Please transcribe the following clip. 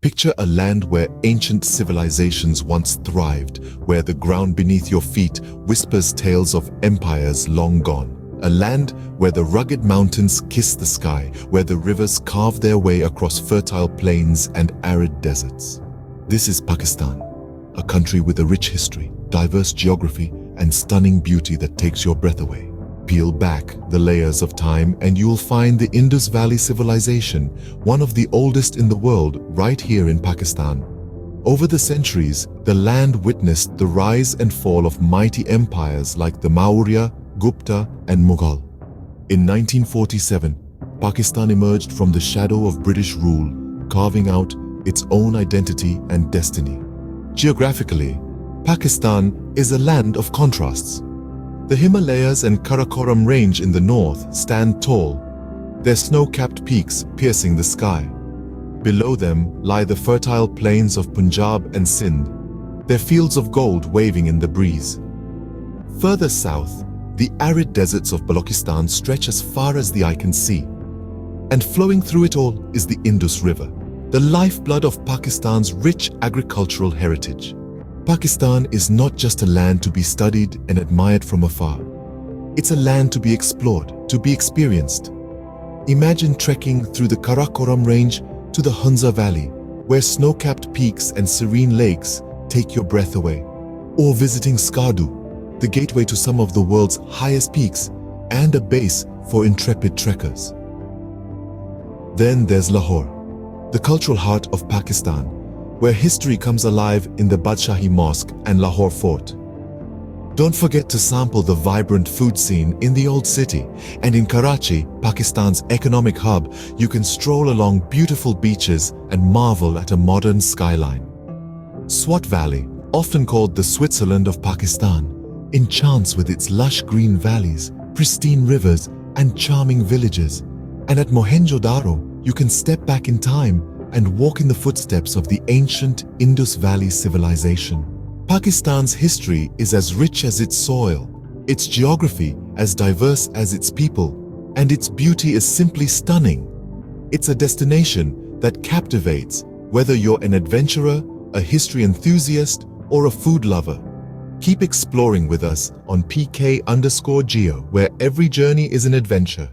Picture a land where ancient civilizations once thrived, where the ground beneath your feet whispers tales of empires long gone. A land where the rugged mountains kiss the sky, where the rivers carve their way across fertile plains and arid deserts. This is Pakistan, a country with a rich history, diverse geography, and stunning beauty that takes your breath away. Peel back the layers of time and you'll find the Indus Valley civilization, one of the oldest in the world, right here in Pakistan. Over the centuries, the land witnessed the rise and fall of mighty empires like the Maurya, Gupta, and Mughal. In 1947, Pakistan emerged from the shadow of British rule, carving out its own identity and destiny. Geographically, Pakistan is a land of contrasts. The Himalayas and Karakoram Range in the north stand tall, their snow-capped peaks piercing the sky. Below them lie the fertile plains of Punjab and Sindh, their fields of gold waving in the breeze. Further south, the arid deserts of Balochistan stretch as far as the eye can see. And flowing through it all is the Indus River, the lifeblood of Pakistan's rich agricultural heritage. Pakistan is not just a land to be studied and admired from afar. It's a land to be explored, to be experienced. Imagine trekking through the Karakoram Range to the Hunza Valley, where snow-capped peaks and serene lakes take your breath away. Or visiting Skardu, the gateway to some of the world's highest peaks and a base for intrepid trekkers. Then there's Lahore, the cultural heart of Pakistan, where history comes alive in the Badshahi Mosque and Lahore Fort. Don't forget to sample the vibrant food scene in the old city, and in Karachi, Pakistan's economic hub, you can stroll along beautiful beaches and marvel at a modern skyline. Swat Valley, often called the Switzerland of Pakistan, enchants with its lush green valleys, pristine rivers, and charming villages. And at Mohenjo-daro, you can step back in time and walk in the footsteps of the ancient Indus Valley civilization. Pakistan's history is as rich as its soil, its geography as diverse as its people, and its beauty is simply stunning. It's a destination that captivates, whether you're an adventurer, a history enthusiast, or a food lover. Keep exploring with us on PK_Geo, where every journey is an adventure.